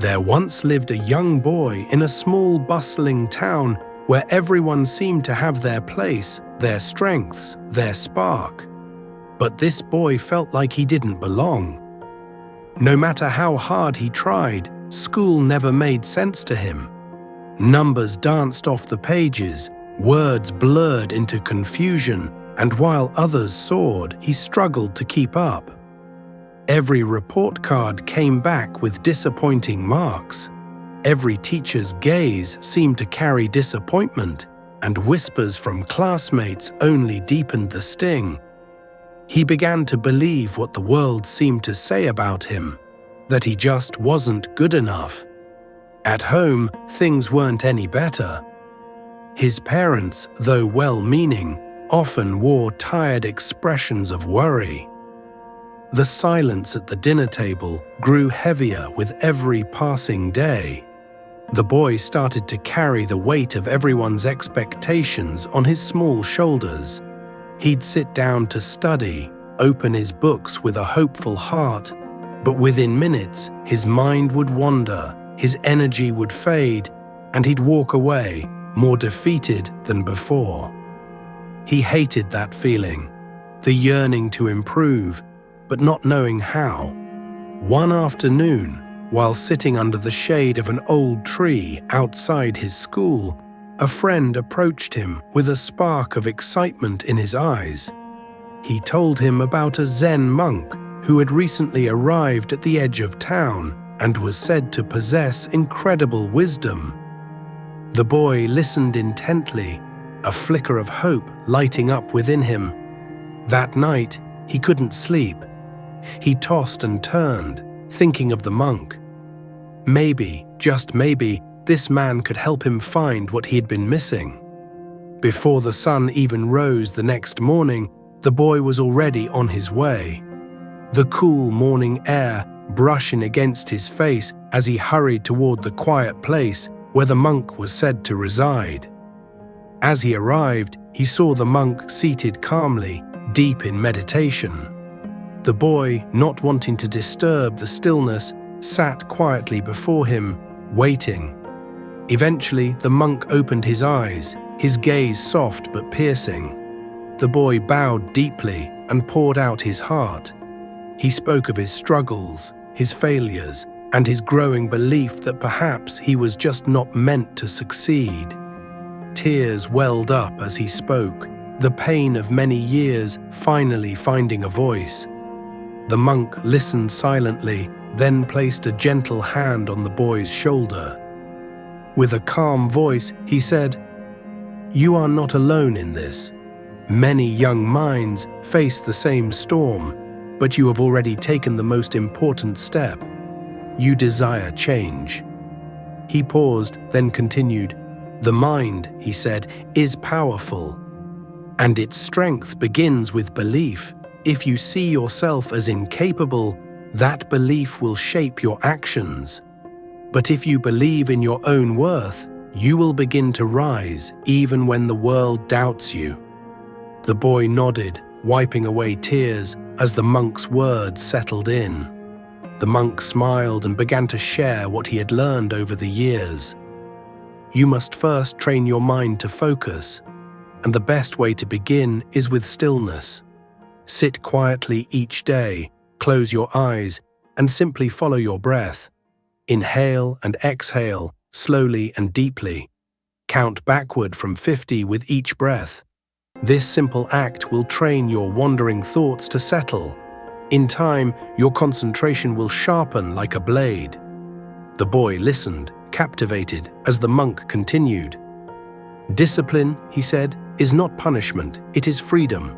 There once lived a young boy in a small bustling town where everyone seemed to have their place, their strengths, their spark. But this boy felt like he didn't belong. No matter how hard he tried, school never made sense to him. Numbers danced off the pages, words blurred into confusion, and while others soared, he struggled to keep up. Every report card came back with disappointing marks. Every teacher's gaze seemed to carry disappointment, and whispers from classmates only deepened the sting. He began to believe what the world seemed to say about him, that he just wasn't good enough. At home, things weren't any better. His parents, though well-meaning, often wore tired expressions of worry. The silence at the dinner table grew heavier with every passing day. The boy started to carry the weight of everyone's expectations on his small shoulders. He'd sit down to study, open his books with a hopeful heart, but within minutes his mind would wander, his energy would fade, and he'd walk away, more defeated than before. He hated that feeling, the yearning to improve, but not knowing how. One afternoon, while sitting under the shade of an old tree outside his school, a friend approached him with a spark of excitement in his eyes. He told him about a Zen monk who had recently arrived at the edge of town and was said to possess incredible wisdom. The boy listened intently, a flicker of hope lighting up within him. That night, he couldn't sleep. He tossed and turned, thinking of the monk. Maybe, just maybe, this man could help him find what he had been missing. Before the sun even rose the next morning, the boy was already on his way. The cool morning air brushing against his face as he hurried toward the quiet place where the monk was said to reside. As he arrived, he saw the monk seated calmly, deep in meditation. The boy, not wanting to disturb the stillness, sat quietly before him, waiting. Eventually, the monk opened his eyes, his gaze soft but piercing. The boy bowed deeply and poured out his heart. He spoke of his struggles, his failures, and his growing belief that perhaps he was just not meant to succeed. Tears welled up as he spoke, the pain of many years finally finding a voice. The monk listened silently, then placed a gentle hand on the boy's shoulder. With a calm voice, he said, "You are not alone in this. Many young minds face the same storm, but you have already taken the most important step. You desire change." He paused, then continued, "The mind," he said, "is powerful, and its strength begins with belief. If you see yourself as incapable, that belief will shape your actions. But if you believe in your own worth, you will begin to rise even when the world doubts you." The boy nodded, wiping away tears as the monk's words settled in. The monk smiled and began to share what he had learned over the years. You must first train your mind to focus, and the best way to begin is with stillness. Sit quietly each day, close your eyes, and simply follow your breath. Inhale and exhale, slowly and deeply. Count backward from 50 with each breath. This simple act will train your wandering thoughts to settle. In time, your concentration will sharpen like a blade. The boy listened, captivated, as the monk continued. "Discipline," he said, "is not punishment, it is freedom.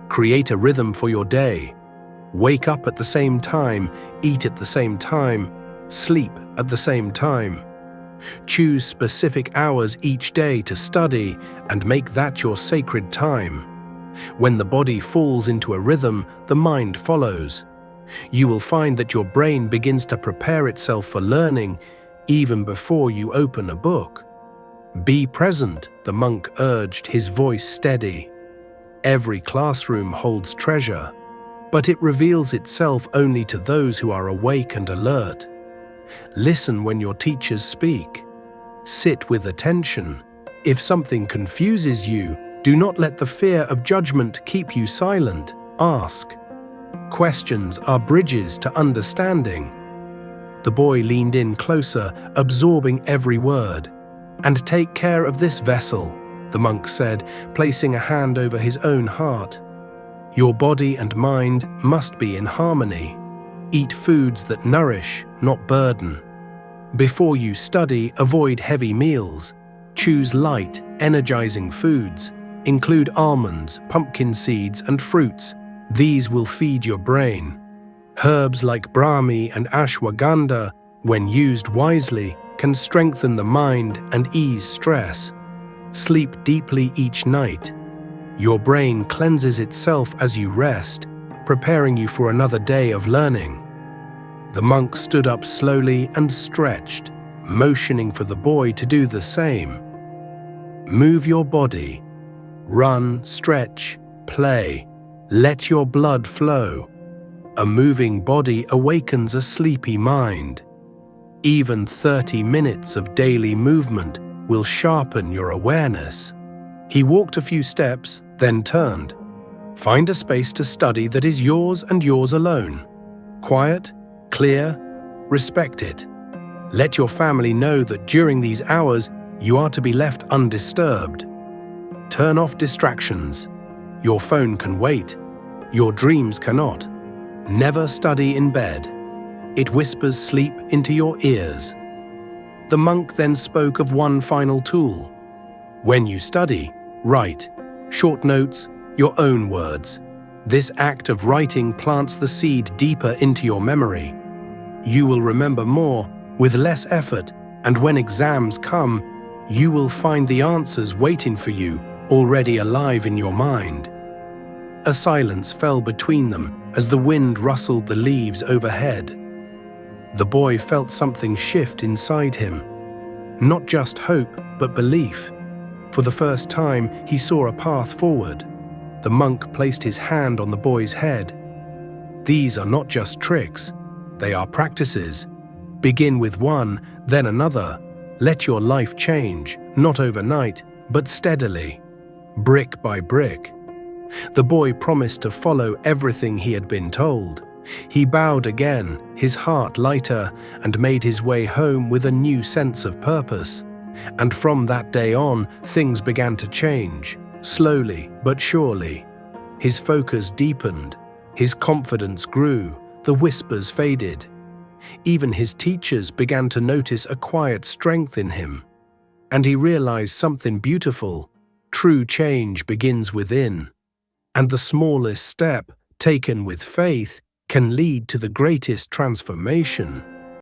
Create a rhythm for your day. Wake up at the same time, eat at the same time, sleep at the same time. Choose specific hours each day to study and make that your sacred time. When the body falls into a rhythm, the mind follows. You will find that your brain begins to prepare itself for learning even before you open a book." "Be present," the monk urged, his voice steady. "Every classroom holds treasure, but it reveals itself only to those who are awake and alert. Listen when your teachers speak. Sit with attention. If something confuses you, do not let the fear of judgment keep you silent. Ask. Questions are bridges to understanding. The boy leaned in closer, absorbing every word. "And take care of this vessel," the monk said, placing a hand over his own heart. "Your body and mind must be in harmony. Eat foods that nourish, not burden. Before you study, avoid heavy meals. Choose light, energizing foods. Include almonds, pumpkin seeds, and fruits. These will feed your brain. Herbs like Brahmi and ashwagandha, when used wisely, can strengthen the mind and ease stress. Sleep deeply each night. Your brain cleanses itself as you rest, preparing you for another day of learning." The monk stood up slowly and stretched, motioning for the boy to do the same. Move your body. Run, stretch, play. Let your blood flow. A moving body awakens a sleepy mind. Even 30 minutes of daily movement will sharpen your awareness. He walked a few steps, then turned. Find a space to study that is yours and yours alone. Quiet, clear, respect it. Let your family know that during these hours you are to be left undisturbed. Turn off distractions. Your phone can wait. Your dreams cannot. Never study in bed. It whispers sleep into your ears. The monk then spoke of one final tool. When you study, write. Short notes, your own words. This act of writing plants the seed deeper into your memory. You will remember more with less effort, and when exams come, you will find the answers waiting for you, already alive in your mind. A silence fell between them as the wind rustled the leaves overhead. The boy felt something shift inside him. Not just hope, but belief. For the first time, he saw a path forward. The monk placed his hand on the boy's head. These are not just tricks, they are practices. Begin with one, then another. Let your life change, not overnight, but steadily, brick by brick. The boy promised to follow everything he had been told. He bowed again, his heart lighter, and made his way home with a new sense of purpose. And from that day on, things began to change, slowly but surely. His focus deepened, his confidence grew, the whispers faded. Even his teachers began to notice a quiet strength in him. And he realized something beautiful. True change begins within. And the smallest step, taken with faith, can lead to the greatest transformation.